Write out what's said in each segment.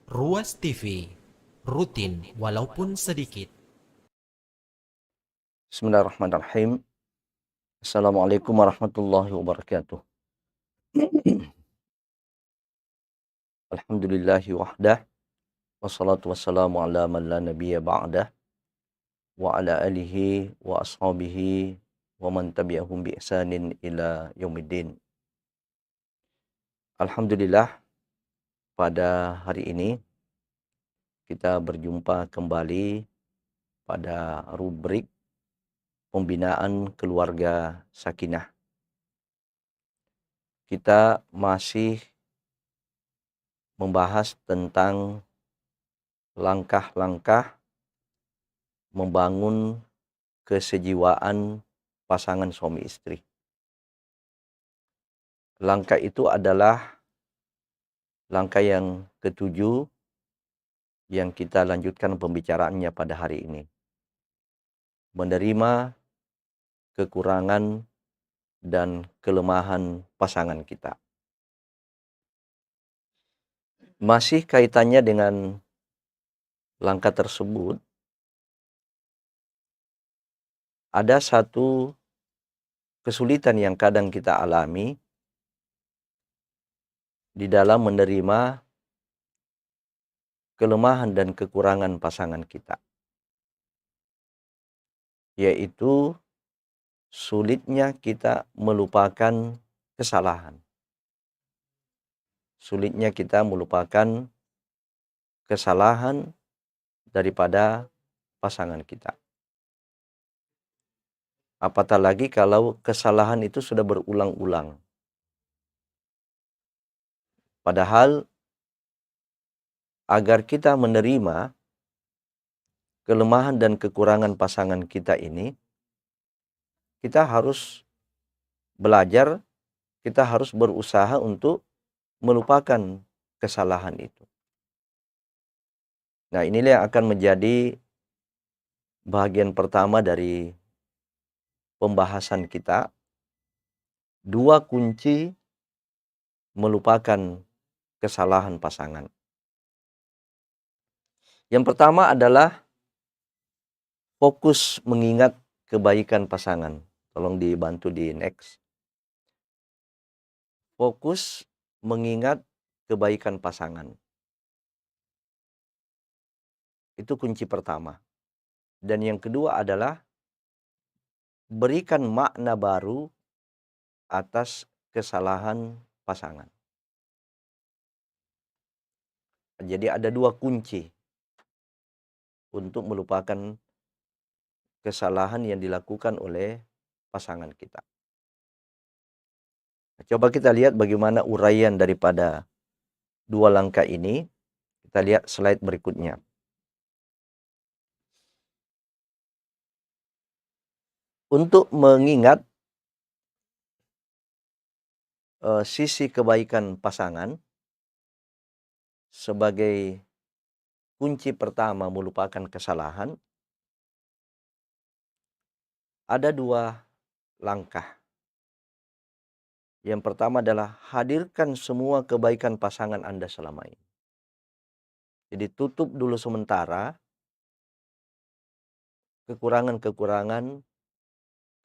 Ruas TV, rutin walaupun sedikit. Bismillahirrahmanirrahim. Assalamualaikum warahmatullahi wabarakatuh. Alhamdulillahi wahdah. Wassalatu wassalamu ala man la nabiyya ba'dah. Wa ala alihi wa ashabihi wa man tabi'ahum bi ihsanin ila yaumiddin. Alhamdulillah, pada hari ini kita berjumpa kembali pada rubrik pembinaan keluarga sakinah. Kita masih membahas tentang langkah-langkah membangun kesejiwaan pasangan suami istri. Langkah itu adalah langkah yang ketujuh yang kita lanjutkan pembicaraannya pada hari ini. Menerima kekurangan dan kelemahan pasangan kita. Masih kaitannya dengan langkah tersebut, ada satu kesulitan yang kadang kita alami di dalam menerima kelemahan dan kekurangan pasangan kita, yaitu sulitnya kita melupakan kesalahan. Sulitnya kita melupakan kesalahan daripada pasangan kita. Apatah lagi kalau kesalahan itu sudah berulang-ulang. Padahal agar kita menerima kelemahan dan kekurangan pasangan kita ini, kita harus belajar, kita harus berusaha untuk melupakan kesalahan itu. Nah, inilah yang akan menjadi bagian pertama dari pembahasan kita. Dua kunci melupakan kesalahan pasangan. Yang pertama adalah fokus mengingat kebaikan pasangan. Tolong dibantu di next. Fokus mengingat kebaikan pasangan. Itu kunci pertama. Dan yang kedua adalah berikan makna baru atas kesalahan pasangan. Jadi ada dua kunci untuk melupakan kesalahan yang dilakukan oleh pasangan kita. Coba kita lihat bagaimana uraian daripada dua langkah ini. Kita lihat slide berikutnya. Untuk mengingat sisi kebaikan pasangan sebagai kunci pertama melupakan kesalahan, ada dua langkah. Yang pertama adalah hadirkan semua kebaikan pasangan Anda selama ini. Jadi tutup dulu sementara kekurangan-kekurangan,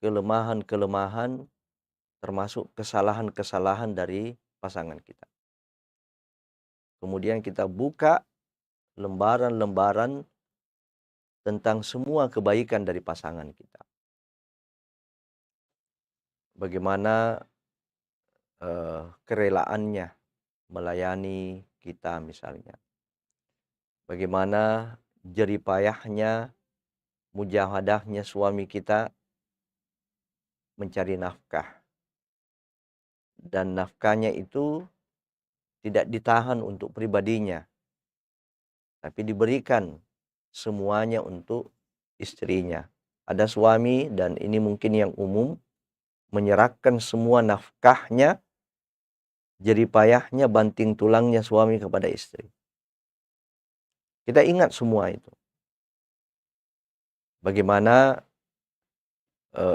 kelemahan-kelemahan, termasuk kesalahan-kesalahan dari pasangan kita. Kemudian kita buka lembaran-lembaran tentang semua kebaikan dari pasangan kita. Bagaimana kerelaannya melayani kita misalnya. Bagaimana jeripayahnya, mujahadahnya suami kita mencari nafkah. Dan nafkahnya itu tidak ditahan untuk pribadinya, tapi diberikan semuanya untuk istrinya. Ada suami, dan ini mungkin yang umum, menyerahkan semua nafkahnya, jeripayahnya, banting tulangnya suami kepada istri. Kita ingat semua itu. Bagaimana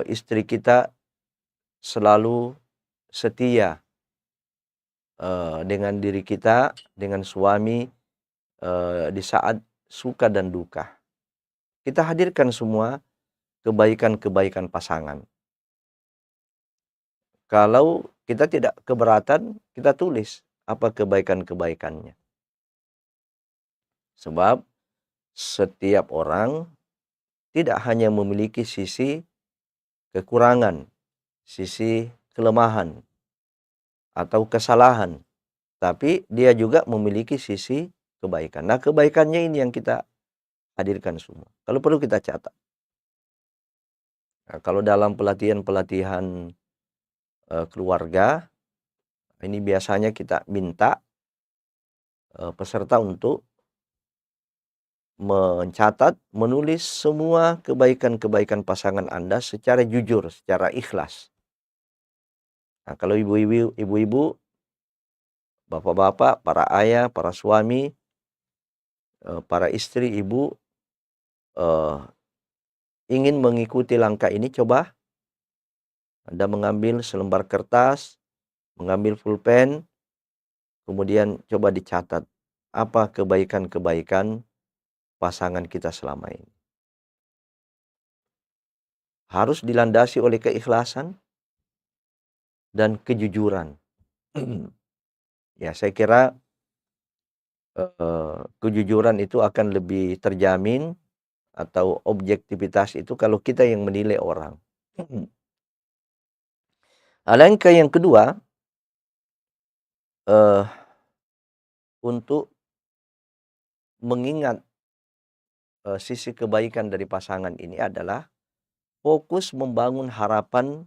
istri kita selalu setia dengan diri kita, dengan suami, di saat suka dan duka. Kita hadirkan semua kebaikan-kebaikan pasangan. Kalau kita tidak keberatan, kita tulis apa kebaikan-kebaikannya. Sebab setiap orang tidak hanya memiliki sisi kekurangan, sisi kelemahan, atau kesalahan, tapi dia juga memiliki sisi kebaikan. Nah, kebaikannya ini yang kita hadirkan semua. Kalau perlu kita catat. Nah, kalau dalam pelatihan-pelatihan keluarga, ini biasanya kita minta peserta untuk mencatat, menulis semua kebaikan-kebaikan pasangan Anda secara jujur, secara ikhlas. Nah, kalau ibu-ibu, bapak-bapak, para ayah, para suami, para istri, ibu ingin mengikuti langkah ini, coba Anda mengambil selembar kertas, mengambil pulpen, kemudian coba dicatat apa kebaikan-kebaikan pasangan kita selama ini. Harus dilandasi oleh keikhlasan dan kejujuran. Ya, saya kira kejujuran itu akan lebih terjamin, atau objektivitas itu kalau kita yang menilai orang. Langkah yang kedua, untuk mengingat sisi kebaikan dari pasangan ini adalah fokus membangun harapan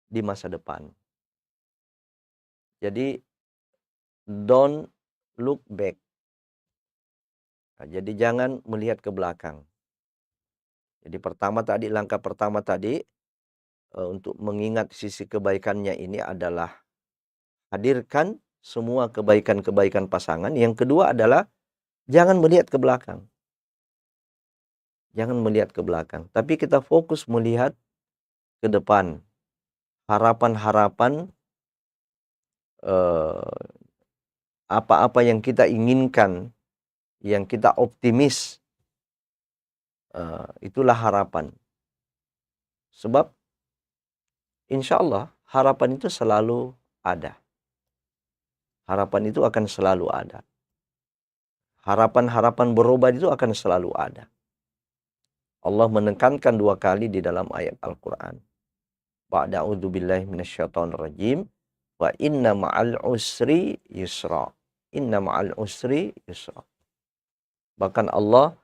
di masa depan. Jadi don't look back. Nah, jadi jangan melihat ke belakang. Jadi langkah pertama tadi untuk mengingat sisi kebaikannya ini adalah hadirkan semua kebaikan-kebaikan pasangan. Yang kedua adalah jangan melihat ke belakang. Jangan melihat ke belakang, tapi kita fokus melihat ke depan. Harapan-harapan apa-apa yang kita inginkan, yang kita optimis, itulah harapan. Sebab insya Allah harapan itu selalu ada. Harapan itu akan selalu ada. Harapan-harapan berubah itu akan selalu ada. Allah menekankan 2 kali di dalam ayat Al-Quran. Ba'da a'udzubillahi minasyaitonirrajim. Wa inna ma'al usri yusra. Inna ma'al usri yusra. Bahkan Allah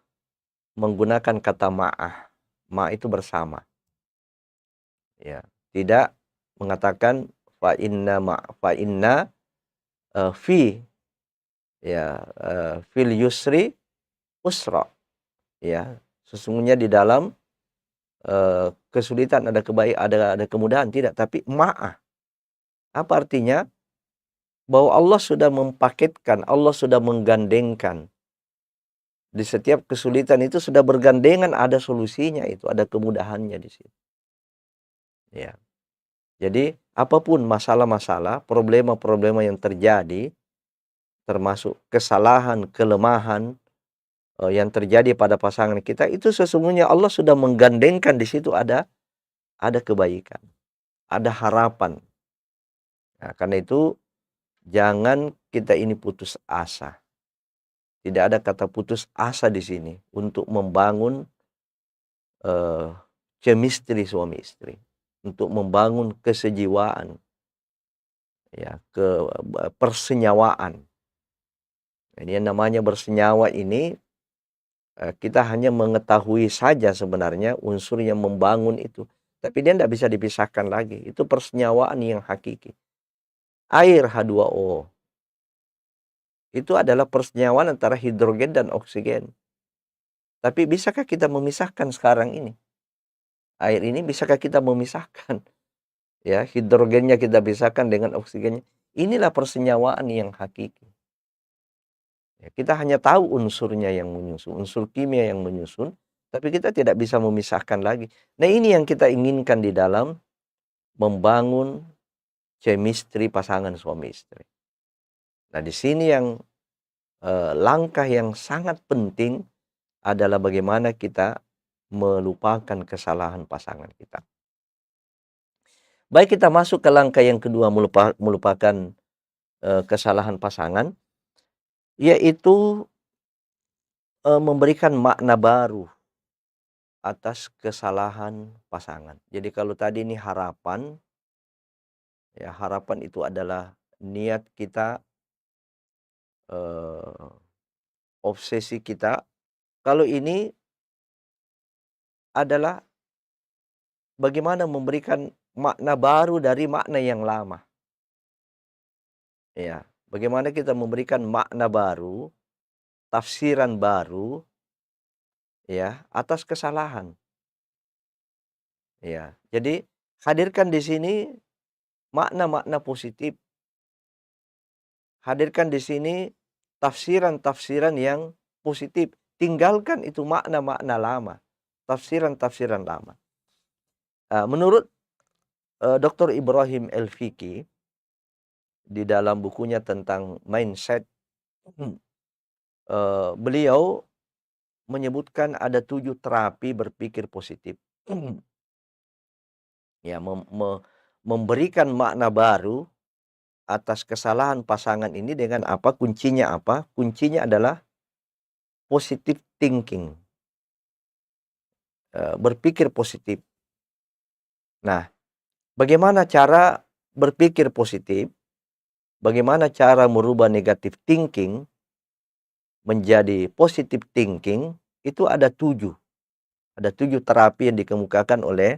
menggunakan kata ma'ah. Ma itu bersama. Ya, tidak mengatakan fa inna fi ya fil yusri usra. Ya, sesungguhnya di dalam kesulitan ada kemudahan, tidak, tapi ma'ah. Apa artinya? Bahwa Allah sudah mempaketkan, Allah sudah menggandengkan. Di setiap kesulitan itu sudah bergandengan, ada solusinya itu, ada kemudahannya di situ. Ya. Jadi apapun masalah-masalah, problema-problema yang terjadi, termasuk kesalahan, kelemahan yang terjadi pada pasangan kita, itu sesungguhnya Allah sudah menggandengkan di situ, ada kebaikan, ada harapan. Nah, karena itu jangan kita ini putus asa. Tidak ada kata putus asa di sini untuk membangun chemistry suami istri, untuk membangun kesejiwaan, ya, persenyawaan. Ini yang namanya bersenyawa ini, kita hanya mengetahui saja sebenarnya unsur yang membangun itu, tapi dia tidak bisa dipisahkan lagi. Itu persenyawaan yang hakiki. Air H2O itu adalah persenyawaan antara hidrogen dan oksigen. Tapi bisakah kita memisahkan sekarang ini? Air ini bisakah kita memisahkan? Ya, hidrogennya kita pisahkan dengan oksigennya. Inilah persenyawaan yang hakiki. Ya, kita hanya tahu unsurnya yang menyusun, unsur kimia yang menyusun, tapi kita tidak bisa memisahkan lagi. Nah, ini yang kita inginkan di dalam membangun chemistry pasangan suami istri. Nah, di sini yang langkah yang sangat penting adalah bagaimana kita melupakan kesalahan pasangan kita. Baik, kita masuk ke langkah yang kedua, melupakan kesalahan pasangan, yaitu memberikan makna baru atas kesalahan pasangan. Jadi kalau tadi ini harapan, ya harapan itu adalah niat kita, eee, obsesi kita. Kalau ini adalah bagaimana memberikan makna baru dari makna yang lama. Ya, bagaimana kita memberikan makna baru, tafsiran baru, ya, atas kesalahan. Ya, jadi hadirkan di sini makna-makna positif, hadirkan di sini tafsiran-tafsiran yang positif, tinggalkan itu makna-makna lama, tafsiran-tafsiran lama. Menurut Dr. Ibrahim El-Fiqi di dalam bukunya tentang mindset, beliau menyebutkan ada 7 terapi berpikir positif. Ya, memberikan makna baru atas kesalahan pasangan ini dengan apa? Kuncinya apa? Kuncinya adalah positive thinking, berpikir positif. Nah, bagaimana cara berpikir positif? Bagaimana cara merubah negative thinking menjadi positive thinking? Itu ada 7. Ada 7 terapi yang dikemukakan oleh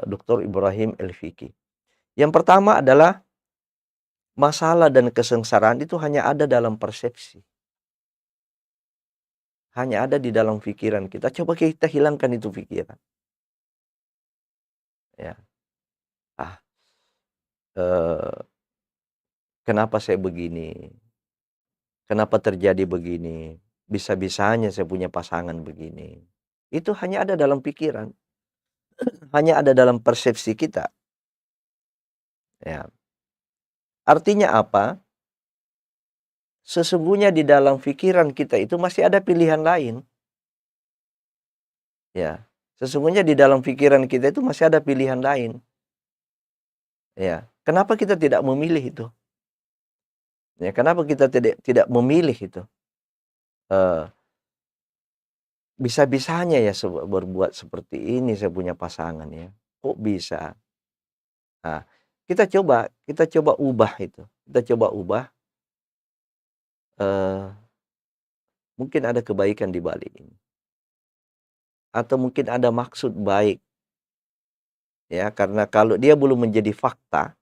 Dr. Ibrahim El-Fiqi. Yang pertama adalah masalah dan kesengsaraan itu hanya ada dalam persepsi. Hanya ada di dalam pikiran kita. Coba kita hilangkan itu pikiran. Ya. Kenapa saya begini? Kenapa terjadi begini? Bisa-bisanya saya punya pasangan begini. Itu hanya ada dalam pikiran. Hanya ada dalam persepsi kita. Ya. Artinya apa? Sesungguhnya di dalam pikiran kita itu masih ada pilihan lain. Ya. Sesungguhnya di dalam pikiran kita itu masih ada pilihan lain. Ya. Kenapa kita tidak memilih itu? Ya, kenapa kita tidak memilih itu? Bisa-bisanya ya berbuat seperti ini saya punya pasangan ya. Kok bisa? Nah, kita coba ubah itu. Kita coba ubah, mungkin ada kebaikan di balik ini. Atau mungkin ada maksud baik. Ya, karena kalau dia belum menjadi fakta,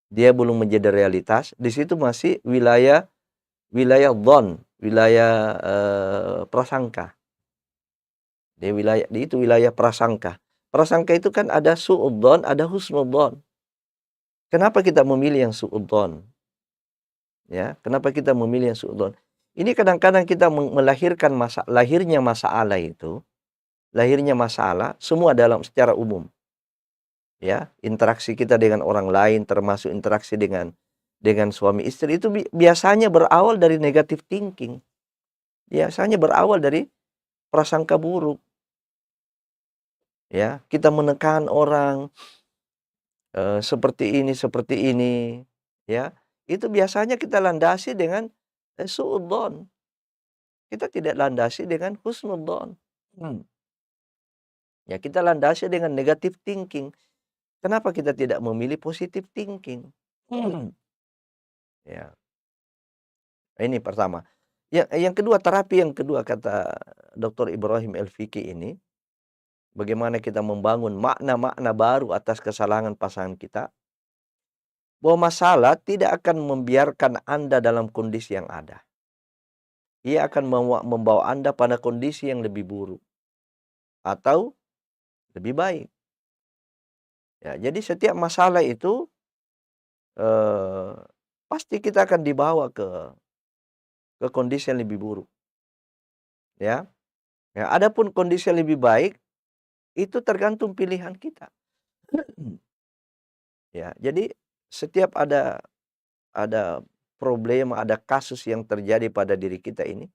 dia belum menjadi realitas, di situ masih wilayah dhon, wilayah prasangka. Itu wilayah prasangka. Prasangka itu kan ada su'udzon, ada husnudzon. Kenapa kita memilih yang su'udzon? Ya, kenapa kita memilih yang su'udzon? Ini kadang-kadang kita melahirkan lahirnya masalah itu, lahirnya masalah semua dalam secara umum. Ya, interaksi kita dengan orang lain, termasuk interaksi dengan suami istri itu biasanya berawal dari negative thinking. Biasanya berawal dari prasangka buruk. Ya, kita menekan orang seperti ini, ya. Itu biasanya kita landasi dengan suudzon. Kita tidak landasi dengan husnudzon. Ya, kita landasi dengan negative thinking. Kenapa kita tidak memilih positive thinking? Ya. Ini pertama. Yang kedua, terapi yang kedua kata Dr. Ibrahim El-Fiqi ini, bagaimana kita membangun makna-makna baru atas kesalahan pasangan kita, bahwa masalah tidak akan membiarkan Anda dalam kondisi yang ada. Ia akan membawa Anda pada kondisi yang lebih buruk atau lebih baik. Ya, jadi setiap masalah itu pasti kita akan dibawa ke kondisi yang lebih buruk. Ya. Ya, adapun kondisi yang lebih baik itu tergantung pilihan kita. Ya, jadi setiap ada problema, ada kasus yang terjadi pada diri kita ini,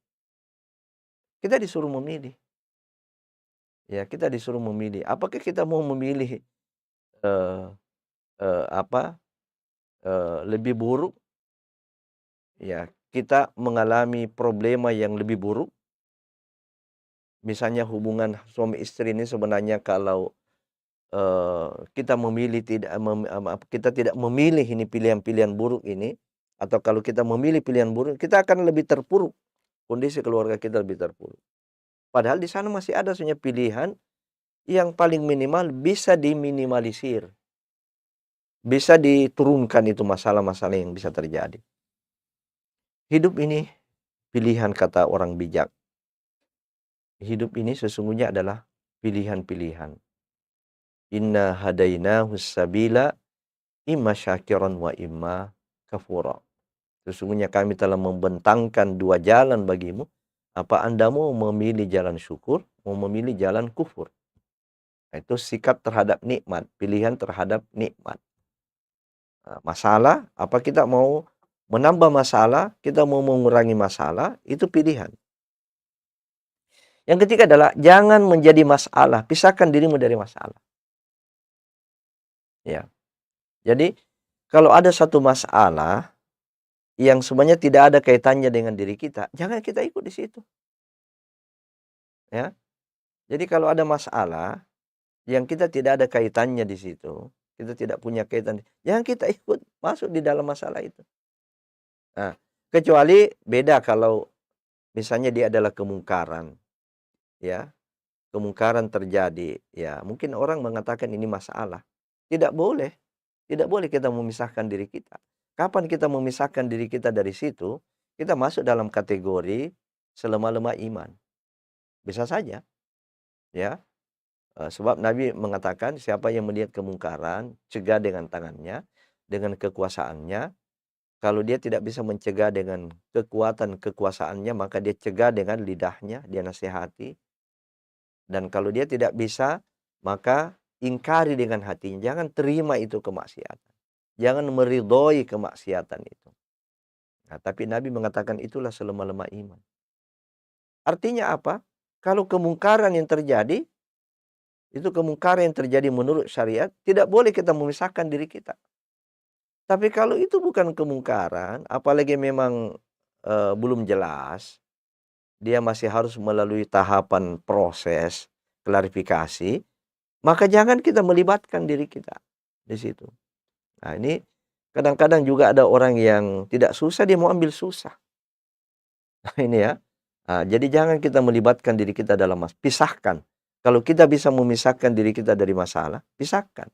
kita disuruh memilih. Ya, kita disuruh memilih. Apakah kita mau memilih eh, apa lebih buruk? Ya, kita mengalami problema yang lebih buruk. Misalnya hubungan suami istri ini sebenarnya kalau kita memilih tidak kita tidak memilih ini pilihan-pilihan buruk ini, atau kalau kita memilih pilihan buruk, kita akan lebih terpuruk. Kondisi keluarga kita lebih terpuruk. Padahal di sana masih ada sebenarnya pilihan yang paling minimal bisa diminimalisir. Bisa diturunkan itu masalah-masalah yang bisa terjadi. Hidup ini pilihan, kata orang bijak. Hidup ini sesungguhnya adalah pilihan-pilihan. Inna hadainahu sabila imma syakiran wa imma kafura. Sesungguhnya kami telah membentangkan dua jalan bagimu. Apa Anda mau memilih jalan syukur, mau memilih jalan kufur? Itu sikap terhadap nikmat, pilihan terhadap nikmat. Masalah, apa kita mau menambah masalah, kita mau mengurangi masalah, itu pilihan. Yang ketiga adalah jangan menjadi masalah, pisahkan dirimu dari masalah. Ya. Jadi kalau ada satu masalah yang sebenarnya tidak ada kaitannya dengan diri kita, jangan kita ikut di situ. Ya. Jadi kalau ada masalah yang kita tidak ada kaitannya di situ, kita tidak punya kaitan, jangan kita ikut masuk di dalam masalah itu. Nah, kecuali beda kalau misalnya dia adalah kemungkaran, ya, kemungkaran terjadi, ya, mungkin orang mengatakan ini masalah. Tidak boleh kita memisahkan diri kita. Kapan kita memisahkan diri kita dari situ, kita masuk dalam kategori selemah-lemah iman. Bisa saja, ya. Sebab Nabi mengatakan siapa yang melihat kemungkaran, cegah dengan tangannya, dengan kekuasaannya. Kalau dia tidak bisa mencegah dengan kekuatan kekuasaannya, maka dia cegah dengan lidahnya, dia nasihati. Dan kalau dia tidak bisa, maka ingkari dengan hatinya. Jangan terima itu kemaksiatan. Jangan meridhoi kemaksiatan itu. Nah, tapi Nabi mengatakan itulah selemah-lemah iman. Artinya apa? Kalau kemungkaran yang terjadi, itu kemungkaran yang terjadi menurut syariat, tidak boleh kita memisahkan diri kita. Tapi kalau itu bukan kemungkaran, apalagi memang belum jelas, dia masih harus melalui tahapan proses klarifikasi, maka jangan kita melibatkan diri kita di situ. Nah, ini kadang-kadang juga ada orang yang tidak susah, dia mau ambil susah. Nah, ini ya. Nah, jadi jangan kita melibatkan diri kita dalam pisahkan. Kalau kita bisa memisahkan diri kita dari masalah, pisahkan.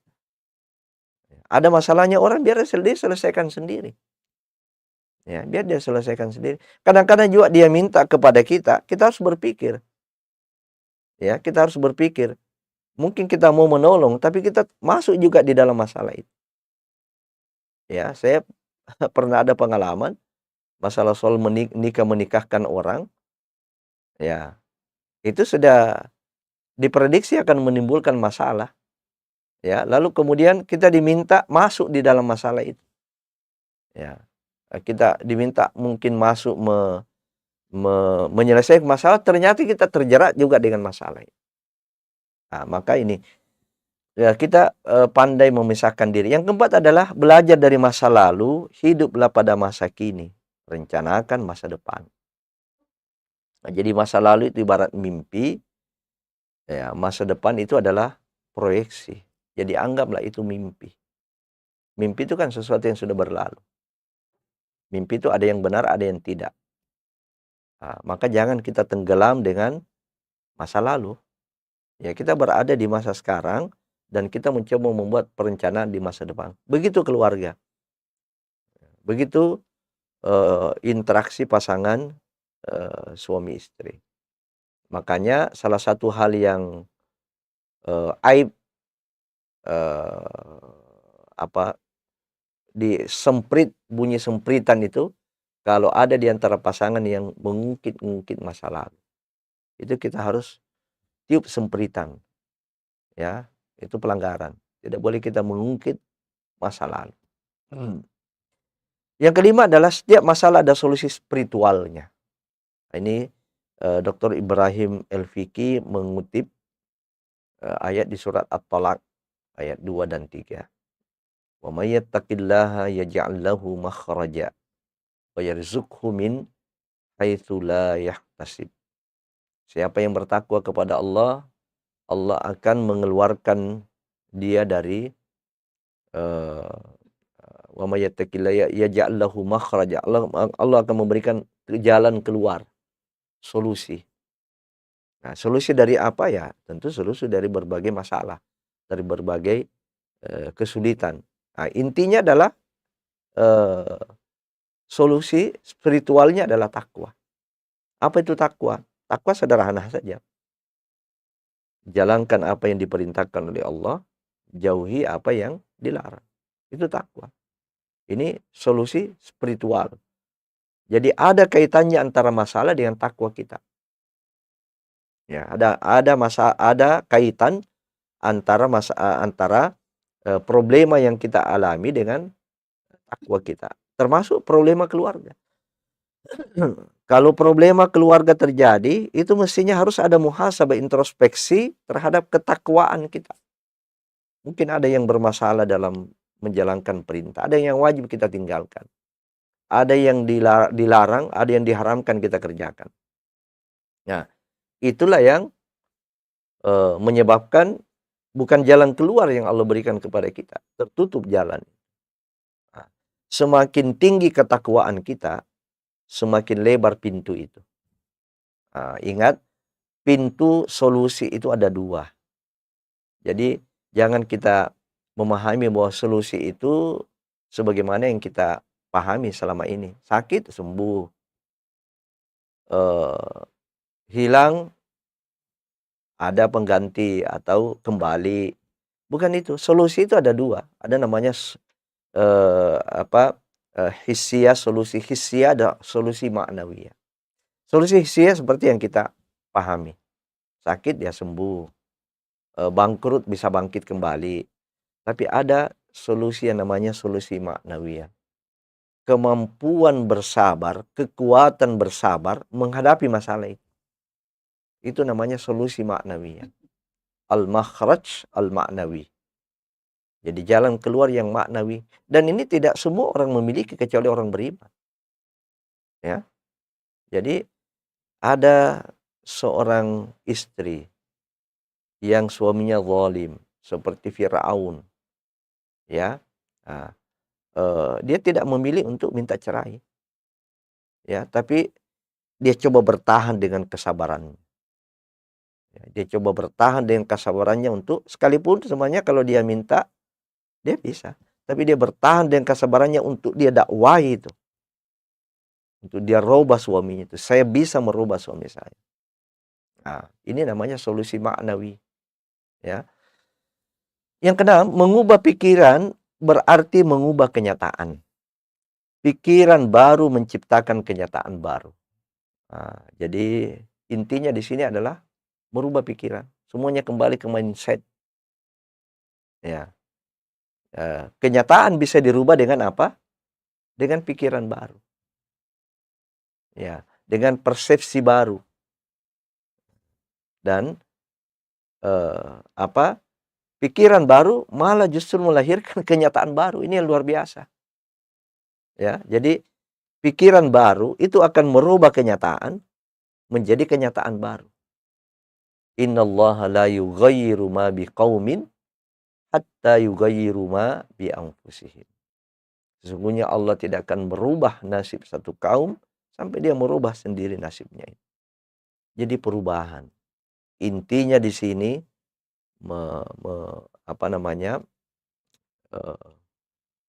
Ada masalahnya orang, biar dia selesaikan sendiri. Ya, biar dia selesaikan sendiri. Kadang-kadang juga dia minta kepada kita harus berpikir. Ya, kita harus berpikir. Mungkin kita mau menolong, tapi kita masuk juga di dalam masalah itu. Ya, saya pernah ada pengalaman masalah soal menikahkan orang. Ya, itu sudah diprediksi akan menimbulkan masalah. Ya, lalu kemudian kita diminta masuk di dalam masalah itu. Ya, kita diminta mungkin masuk menyelesaikan masalah, ternyata kita terjerat juga dengan masalah itu. Nah, maka ini ya, kita pandai memisahkan diri. Yang keempat adalah belajar dari masa lalu, hiduplah pada masa kini, rencanakan masa depan. Nah, jadi masa lalu itu ibarat mimpi, ya, masa depan itu adalah proyeksi. Jadi anggaplah itu mimpi. Mimpi itu kan sesuatu yang sudah berlalu. Mimpi itu ada yang benar, ada yang tidak. Nah, maka jangan kita tenggelam dengan masa lalu. Ya, kita berada di masa sekarang dan kita mencoba membuat perencanaan di masa depan. Begitu keluarga. Begitu interaksi pasangan suami istri. Makanya salah satu hal yang aib bunyi sempritan itu kalau ada di antara pasangan yang mengungkit-ungkit masa lalu. Itu kita harus tiup sempritan. Ya, itu pelanggaran. Tidak boleh kita mengungkit masa lalu. Yang kelima adalah setiap masalah ada solusi spiritualnya. Ini Dr. Ibrahim El-Fiqi mengutip ayat di surat At-Talaq ayat 2 dan 3. Wa may yattaqillaha yaj'al lahu makhraja wa yarzuqhu min haitsu la yahtasib. Siapa yang bertakwa kepada Allah, Allah akan mengeluarkan dia dari wa may yattaqillaha yaj'al lahu makhraja. Allah akan memberikan jalan keluar, solusi. Nah, solusi dari apa ya? Tentu solusi dari berbagai masalah, dari berbagai kesulitan. Nah, intinya adalah solusi spiritualnya adalah takwa. Apa itu takwa? Takwa sederhana saja. Jalankan apa yang diperintahkan oleh Allah, jauhi apa yang dilarang. Itu takwa. Ini solusi spiritual. Jadi ada kaitannya antara masalah dengan takwa kita. Ya, ada kaitan antara problema yang kita alami dengan takwa kita. Termasuk problema keluarga. Kalau problema keluarga terjadi, itu mestinya harus ada muhasabah, introspeksi terhadap ketakwaan kita. Mungkin ada yang bermasalah dalam menjalankan perintah, ada yang wajib kita tinggalkan. Ada yang dilarang, ada yang diharamkan kita kerjakan. Nah, itulah yang menyebabkan bukan jalan keluar yang Allah berikan kepada kita, tertutup jalan. Nah, semakin tinggi ketakwaan kita, semakin lebar pintu itu. Ingat, pintu solusi itu ada 2. Jadi jangan kita memahami bahwa solusi itu sebagaimana yang kita pahami selama ini. Sakit, sembuh. Hilang, ada pengganti atau kembali. Bukan itu. Solusi itu ada 2. Ada namanya hissiyah, solusi hissiyah, ada solusi ma'nawiyah. Solusi hissiyah seperti yang kita pahami. Sakit ya sembuh. Bangkrut bisa bangkit kembali. Tapi ada solusi yang namanya solusi ma'nawiyah. Kemampuan bersabar, kekuatan bersabar menghadapi masalah itu. Itu namanya solusi ma'nawiyah. Al-makhraj al-ma'nawi. Jadi jalan keluar yang maknawi. Dan ini tidak semua orang memiliki kecuali orang beriman. Ya. Jadi ada seorang istri yang suaminya zalim seperti Firaun. Ya. Nah, dia tidak memilih untuk minta cerai. Ya, tapi dia coba bertahan dengan kesabarannya. Ya, dia coba bertahan dengan kesabarannya untuk sekalipun semuanya kalau dia minta dia bisa. Tapi dia bertahan dengan kesabarannya untuk dia dakwahi itu. Untuk dia rubah suaminya itu. Saya bisa merubah suami saya. Nah, ini namanya solusi maknawi. Ya. Yang keenam, mengubah pikiran berarti mengubah kenyataan. Pikiran baru menciptakan kenyataan baru. Nah, jadi intinya di sini adalah merubah pikiran. Semuanya kembali ke mindset. Ya. Kenyataan bisa dirubah dengan apa? Dengan pikiran baru. Ya, dengan persepsi baru. Dan pikiran baru malah justru melahirkan kenyataan baru. Ini yang luar biasa. Ya, jadi pikiran baru itu akan merubah kenyataan menjadi kenyataan baru. Innallaha la yughayyiru ma biqaumin hatta yughayyiru ma bi anfusihim. Sesungguhnya Allah tidak akan merubah nasib satu kaum sampai dia merubah sendiri nasibnya. Jadi perubahan. Intinya di sini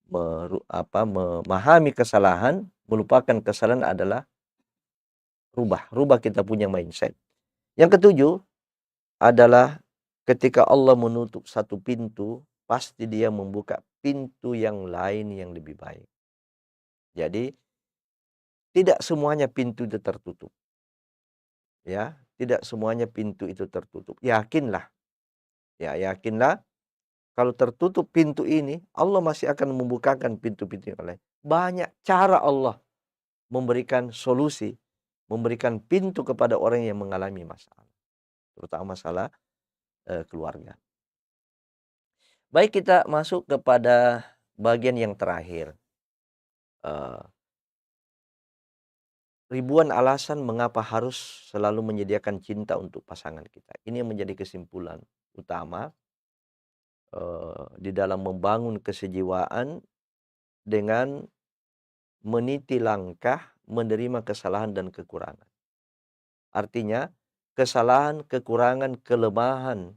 memahami kesalahan, melupakan kesalahan adalah rubah kita punya mindset. Yang ketujuh adalah ketika Allah menutup satu pintu, pasti dia membuka pintu yang lain yang lebih baik. Jadi tidak semuanya pintu itu tertutup. Ya, tidak semuanya pintu itu tertutup. Yakinlah. Ya, yakinlah Kalau tertutup pintu ini, Allah masih akan membukakan pintu-pintu yang lain. Banyak cara Allah memberikan solusi, memberikan pintu kepada orang yang mengalami masalah, terutama masalah keluarga. Baik, kita masuk kepada bagian yang terakhir. Eh, Ribuan alasan mengapa harus selalu menyediakan cinta untuk pasangan kita. Ini yang menjadi kesimpulan utama di dalam membangun kesejiwaan dengan meniti langkah menerima kesalahan dan kekurangan. Artinya, kesalahan, kekurangan, kelemahan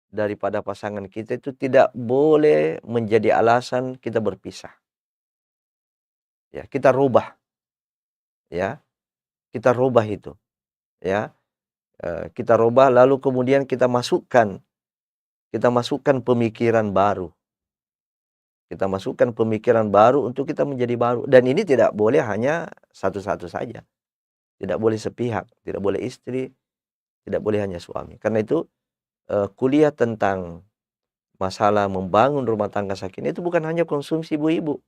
daripada pasangan kita itu tidak boleh menjadi alasan kita berpisah. Ya, kita rubah, ya, kita rubah itu, ya, kita rubah lalu kemudian kita masukkan pemikiran baru. Kita masukkan pemikiran baru untuk kita menjadi baru. Dan ini tidak boleh hanya satu-satu saja. Tidak boleh sepihak, tidak boleh istri, tidak boleh hanya suami. Karena itu kuliah tentang masalah membangun rumah tangga sakinah itu bukan hanya konsumsi ibu-ibu.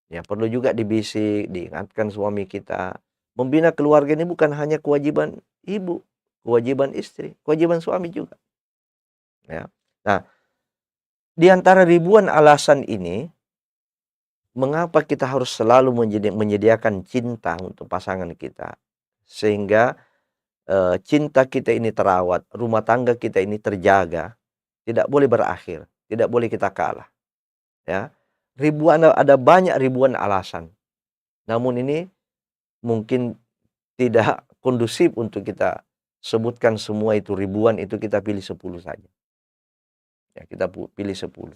Ya, perlu juga dibisik, diingatkan suami kita. Membina keluarga ini bukan hanya kewajiban ibu, kewajiban istri, kewajiban suami juga. Ya. Nah, di antara ribuan alasan ini, mengapa kita harus selalu menyediakan cinta untuk pasangan kita? Sehingga cinta kita ini terawat, rumah tangga kita ini terjaga, tidak boleh berakhir, tidak boleh kita kalah. Ya, ada banyak ribuan alasan. Namun ini mungkin tidak kondusif untuk kita sebutkan semua itu ribuan, itu kita pilih 10 saja. Ya, kita pilih 10.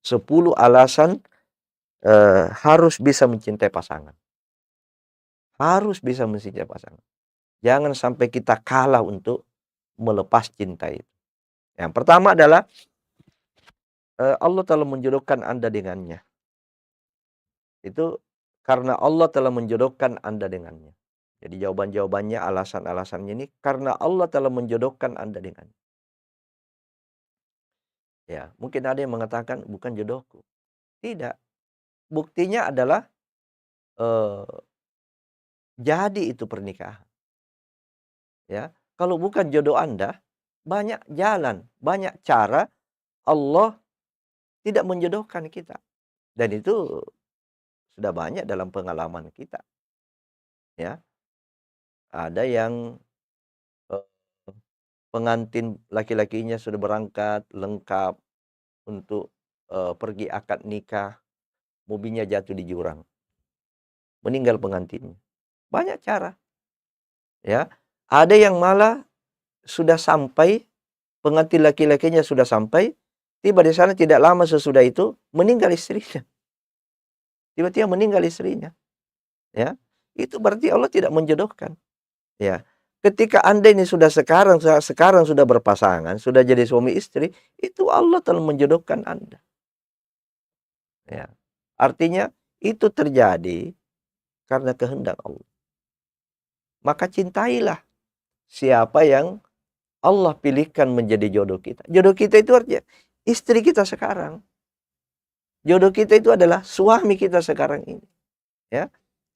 10 alasan harus bisa mencintai pasangan. Harus bisa mencintai pasangan. Jangan sampai kita kalah untuk melepas cinta itu. Yang pertama adalah Allah telah menjodohkan Anda dengannya. Itu karena Allah telah menjodohkan Anda dengannya. Jadi jawaban-jawabannya, alasan-alasannya ini karena Allah telah menjodohkan Anda dengannya. Ya, mungkin ada yang mengatakan bukan jodohku. Tidak. Buktinya adalah jadi itu pernikahan. Ya, kalau bukan jodoh Anda, banyak jalan, banyak cara Allah tidak menjodohkan kita. Dan itu sudah banyak dalam pengalaman kita. Ya, ada yang pengantin laki-lakinya sudah berangkat lengkap untuk pergi akad nikah, mobilnya jatuh di jurang, meninggal pengantinnya. Banyak cara. Ya, ada yang malah sudah sampai, pengantin laki-lakinya sudah sampai, tiba di sana tidak lama sesudah itu meninggal istrinya. Tiba-tiba meninggal istrinya. Ya, itu berarti Allah tidak menjodohkan. Ya, ketika Anda ini sudah sekarang sudah berpasangan, sudah jadi suami istri, itu Allah telah menjodohkan Anda. Ya, artinya itu terjadi karena kehendak Allah. Maka cintailah siapa yang Allah pilihkan menjadi jodoh kita. Jodoh kita itu artinya istri kita sekarang. Jodoh kita itu adalah suami kita sekarang ini. Ya,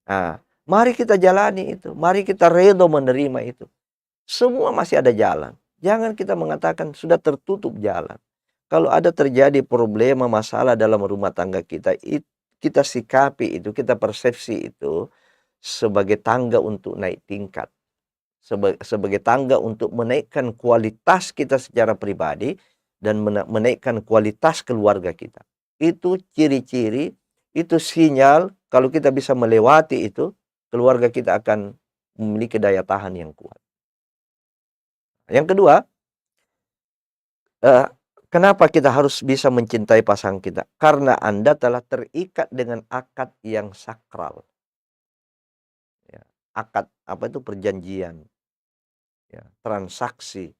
nah, mari kita jalani itu. Mari kita redho menerima itu. Semua masih ada jalan. Jangan kita mengatakan sudah tertutup jalan. Kalau ada terjadi problema, masalah dalam rumah tangga kita, kita sikapi itu, kita persepsi itu sebagai tangga untuk naik tingkat. Sebagai tangga untuk menaikkan kualitas kita secara pribadi dan menaikkan kualitas keluarga kita. Itu ciri-ciri, itu sinyal kalau kita bisa melewati itu, keluarga kita akan memiliki daya tahan yang kuat. Yang kedua, kenapa kita harus bisa mencintai pasangan kita? Karena Anda telah terikat dengan akad yang sakral. Ya, akad apa itu? Perjanjian, ya, transaksi.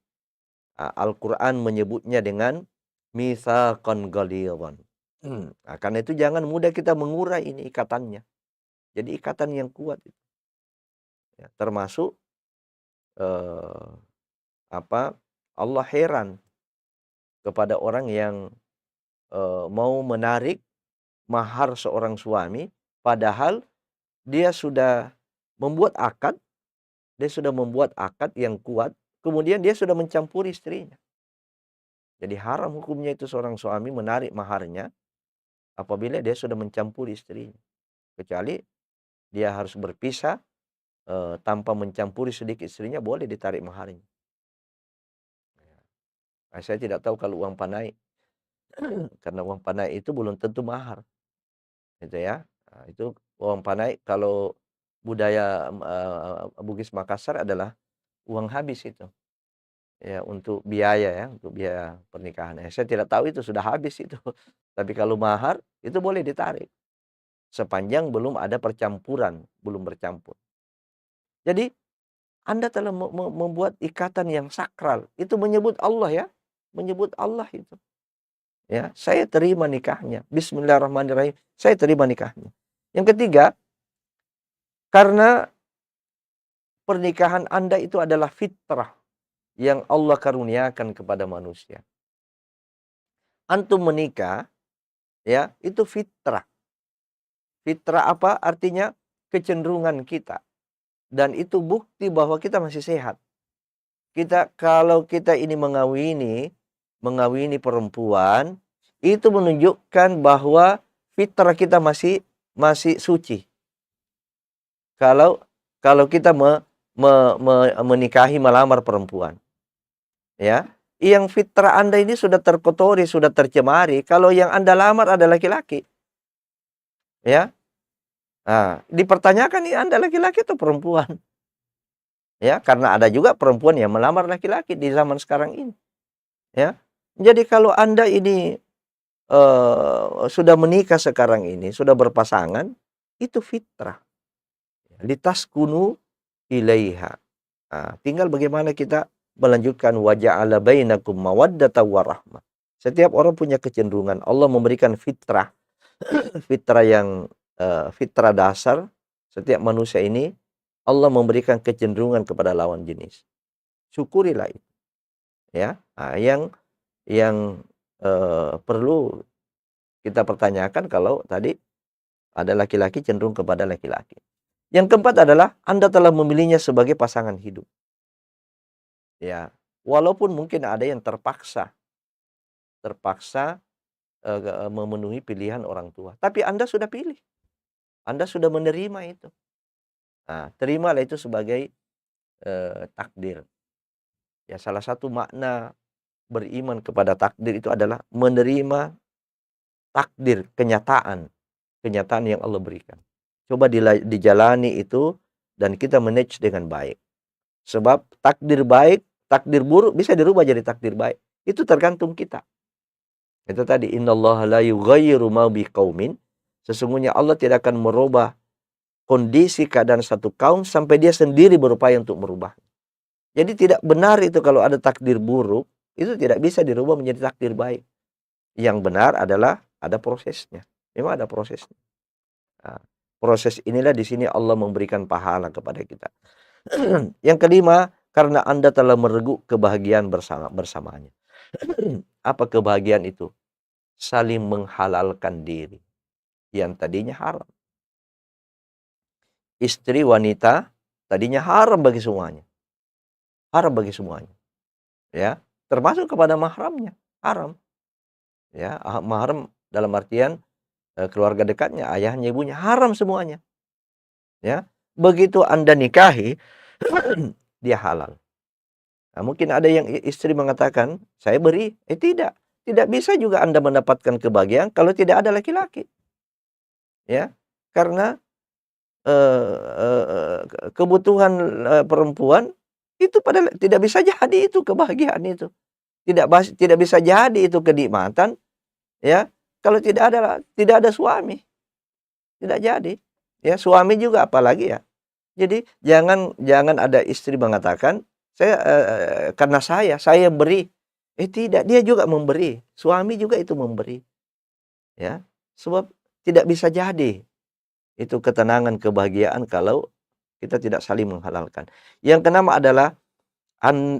Al-Quran menyebutnya dengan mitsaqan ghalidhan. Nah, karena itu jangan mudah kita mengurai ini ikatannya. Jadi ikatan yang kuat itu. Ya, termasuk Allah heran kepada orang yang mau menarik mahar seorang suami, padahal dia sudah membuat akad, yang kuat, kemudian dia sudah mencampuri istrinya. Jadi haram hukumnya itu seorang suami menarik maharnya apabila dia sudah mencampuri istrinya. Kecuali dia harus berpisah tanpa mencampuri sedikit istrinya, boleh ditarik maharnya. Nah, saya tidak tahu kalau uang panai, karena uang panai itu belum tentu mahar, gitu ya. Nah, itu uang panai kalau budaya Bugis Makassar adalah uang habis itu. Ya, untuk biaya ya, untuk biaya pernikahan. Saya tidak tahu itu sudah habis itu. Tapi kalau mahar itu boleh ditarik sepanjang belum ada percampuran, belum bercampur. Jadi Anda telah membuat ikatan yang sakral. Itu menyebut Allah ya, menyebut Allah itu. Ya, saya terima nikahnya. Bismillahirrahmanirrahim. Saya terima nikahnya. Yang ketiga, karena pernikahan Anda itu adalah fitrah yang Allah karuniakan kepada manusia. Antum menikah, ya, itu fitrah. Fitrah apa? Artinya kecenderungan kita. Dan itu bukti bahwa kita masih sehat. Kalau kita ini mengawini perempuan, itu menunjukkan bahwa fitrah kita masih suci. Kalau kita menikahi, melamar perempuan, ya, yang fitrah Anda ini sudah terkotori, sudah tercemari. Kalau yang Anda lamar adalah laki-laki, ya, nah, dipertanyakan ini Anda laki-laki atau perempuan, ya, karena ada juga perempuan yang melamar laki-laki di zaman sekarang ini, ya. Jadi kalau Anda ini sudah menikah sekarang ini, sudah berpasangan, itu fitrah. Litaskunu ilaiha. Nah, tinggal bagaimana kita melanjutkan waja'ala bainakum mawaddatan warahmah. Setiap orang punya kecenderungan. Allah memberikan fitrah. Fitrah yang fitrah dasar. Setiap manusia ini Allah memberikan kecenderungan kepada lawan jenis. Syukurilah itu. Ya, nah, yang perlu kita pertanyakan kalau tadi ada laki-laki cenderung kepada laki-laki. Yang keempat adalah Anda telah memilihnya sebagai pasangan hidup. Ya, walaupun mungkin ada yang terpaksa memenuhi pilihan orang tua, tapi Anda sudah pilih. Anda sudah menerima itu. Nah, terimalah itu sebagai takdir. Ya, salah satu makna beriman kepada takdir itu adalah menerima takdir, kenyataan yang Allah berikan. Coba dijalani itu dan kita manage dengan baik. Sebab takdir baik, takdir buruk bisa dirubah jadi takdir baik. Itu tergantung kita. Itu tadi, innallaha la yughayyiru ma biqaumin. Sesungguhnya Allah tidak akan merubah kondisi keadaan satu kaum sampai dia sendiri berupaya untuk merubah. Jadi tidak benar itu kalau ada takdir buruk, itu tidak bisa dirubah menjadi takdir baik. Yang benar adalah ada prosesnya. Memang ada prosesnya. Nah, proses inilah di sini Allah memberikan pahala kepada kita. Yang kelima, karena Anda telah merenggut kebahagiaan bersamanya. Apa kebahagiaan itu? Saling menghalalkan diri yang tadinya haram. Istri wanita tadinya haram bagi semuanya. Haram bagi semuanya. Ya, termasuk kepada mahramnya, haram. Ya, mahram dalam artian keluarga dekatnya, ayahnya, ibunya, haram semuanya. Ya, begitu Anda nikahi, dia halal. Nah, mungkin ada yang istri mengatakan, saya beri. Tidak bisa juga Anda mendapatkan kebahagiaan kalau tidak ada laki-laki. Ya, karena kebutuhan perempuan itu tidak bisa jadi itu kebahagiaan itu. Tidak bisa jadi itu kenikmatan, ya, kalau tidak ada suami. Tidak jadi. Ya, suami juga apalagi ya. Jadi jangan ada istri mengatakan karena saya beri. Tidak, dia juga memberi. Suami juga itu memberi. Ya. Sebab tidak bisa jadi itu ketenangan, kebahagiaan kalau kita tidak saling menghalalkan. Yang keenam adalah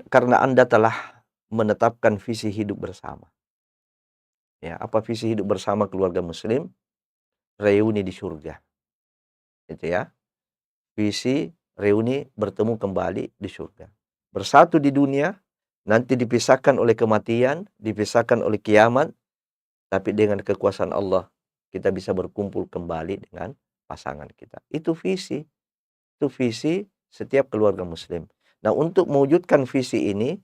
karena Anda telah menetapkan visi hidup bersama. Ya, apa visi hidup bersama keluarga muslim? Reuni di surga. Itu ya. Visi reuni bertemu kembali di surga. Bersatu di dunia, nanti dipisahkan oleh kematian, dipisahkan oleh kiamat, tapi dengan kekuasaan Allah kita bisa berkumpul kembali dengan pasangan kita. Itu visi setiap keluarga muslim. Nah, untuk mewujudkan visi ini,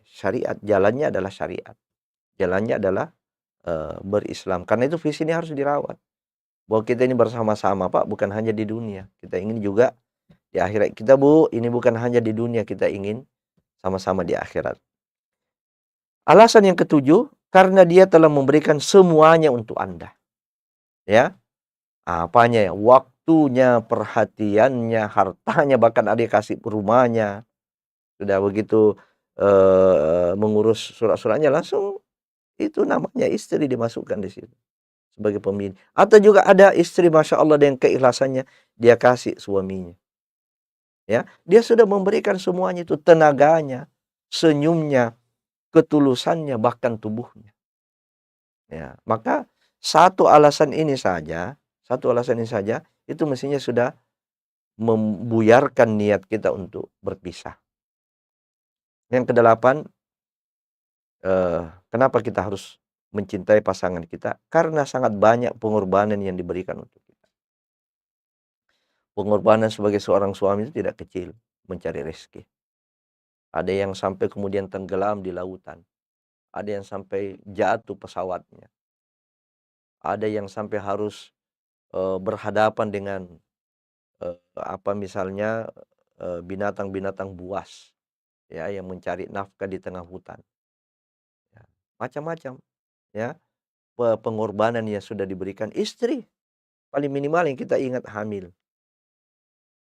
syariat, jalannya adalah syariat. Jalannya adalah berislam. Karena itu visi ini harus dirawat. Bahwa kita ini bersama-sama, Pak, bukan hanya di dunia. Kita ingin juga di akhirat. Kita, Bu, ini bukan hanya di dunia, kita ingin sama-sama di akhirat. Alasan yang ketujuh, karena dia telah memberikan semuanya untuk Anda. Ya. Apanya ya? Waktunya, perhatiannya, hartanya, bahkan ada kasih rumahnya. Sudah begitu mengurus surat-suratnya, langsung itu namanya istri dimasukkan di situ sebagai pemimpin. Atau juga ada istri, Masya Allah, dengan keikhlasannya dia kasih suaminya. Ya, dia sudah memberikan semuanya itu, tenaganya, senyumnya, ketulusannya, bahkan tubuhnya. Ya, maka satu alasan ini saja itu mestinya sudah membuyarkan niat kita untuk berpisah. Yang kedelapan, kenapa kita harus mencintai pasangan kita? Karena sangat banyak pengorbanan yang diberikan untuk kita. Pengorbanan sebagai seorang suami itu tidak kecil, mencari rezeki. Ada yang sampai kemudian tenggelam di lautan. Ada yang sampai jatuh pesawatnya. Ada yang sampai harus berhadapan dengan misalnya binatang-binatang buas, ya, yang mencari nafkah di tengah hutan. Ya, macam-macam, ya, pengorbanan yang sudah diberikan istri. Paling minimal yang kita ingat, hamil.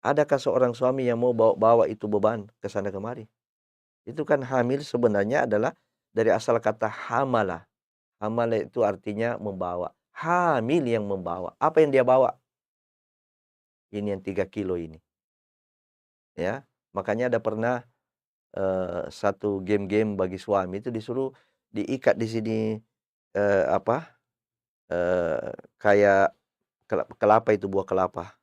Adakah seorang suami yang mau bawa itu beban ke sana kemari? Itu kan hamil sebenarnya adalah dari asal kata hamala. Hamala itu artinya membawa. Hamil yang membawa. Apa yang dia bawa? Ini yang 3 kilo ini. Ya, makanya ada pernah satu game-game bagi suami itu disuruh diikat di sini kayak kelapa itu, buah kelapa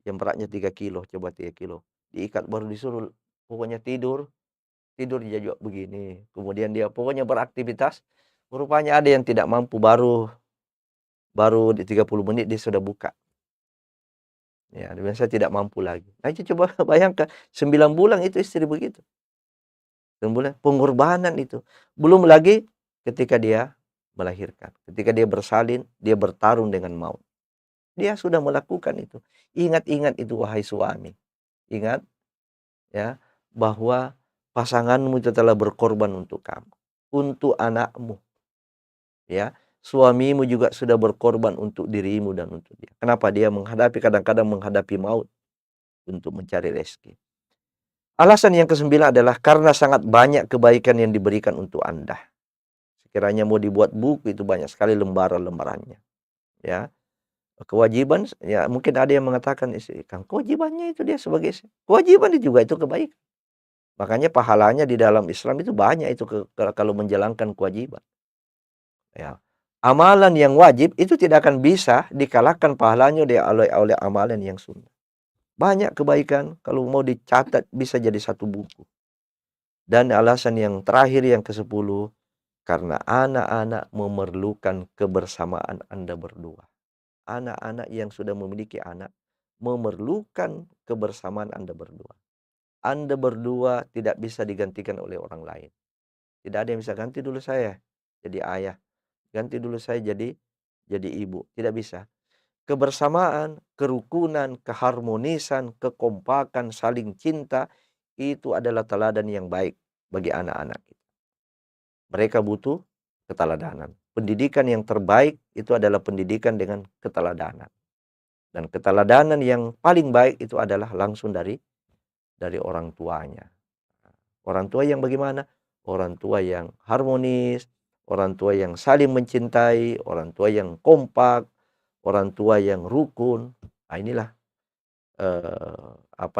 yang beratnya 3 kilo, coba 3 kilo. Diikat baru disuruh pokoknya tidur dia juga begini. Kemudian dia pokoknya beraktivitas. Rupanya ada yang tidak mampu, baru di 30 menit dia sudah buka. Ya, dia bilang saya tidak mampu lagi. Nah, itu coba bayangkan 9 bulan itu istri begitu. 9 bulan pengorbanan itu. Belum lagi ketika dia melahirkan, ketika dia bersalin, dia bertarung dengan maut. Dia sudah melakukan itu. Ingat-ingat itu, wahai suami. Ingat, ya, bahwa pasanganmu itu telah berkorban untuk kamu, untuk anakmu. Ya, suamimu juga sudah berkorban untuk dirimu dan untuk dia. Kenapa dia kadang-kadang menghadapi maut untuk mencari rezeki? Alasan yang kesembilan adalah karena sangat banyak kebaikan yang diberikan untuk Anda. Sekiranya mau dibuat buku itu banyak sekali lembaran-lembarannya. Ya. Kewajiban, ya mungkin ada yang mengatakan, Kang, kewajibannya itu dia sebagai kewajiban itu juga itu kebaikan. Makanya pahalanya di dalam Islam itu banyak itu kalau menjalankan kewajiban. Ya. Amalan yang wajib itu tidak akan bisa dikalahkan pahalanya oleh amalan yang sunnah. Banyak kebaikan, kalau mau dicatat bisa jadi satu buku. Dan alasan yang terakhir, yang ke-10, karena anak-anak memerlukan kebersamaan Anda berdua. Anak-anak yang sudah memiliki anak memerlukan kebersamaan Anda berdua. Anda berdua tidak bisa digantikan oleh orang lain. Tidak ada yang bisa ganti dulu saya jadi ayah, ganti dulu saya jadi ibu. Tidak bisa. Kebersamaan, kerukunan, keharmonisan, kekompakan, saling cinta, itu adalah teladan yang baik bagi anak-anak kita. Mereka butuh keteladanan. Pendidikan yang terbaik itu adalah pendidikan dengan keteladanan. Dan keteladanan yang paling baik itu adalah langsung dari orang tuanya. Orang tua yang bagaimana? Orang tua yang harmonis, orang tua yang saling mencintai, orang tua yang kompak, orang tua yang rukun. Nah, inilah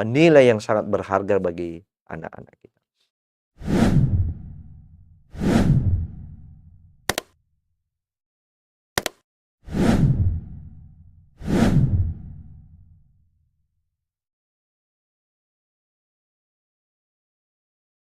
nilai yang sangat berharga bagi anak-anak kita.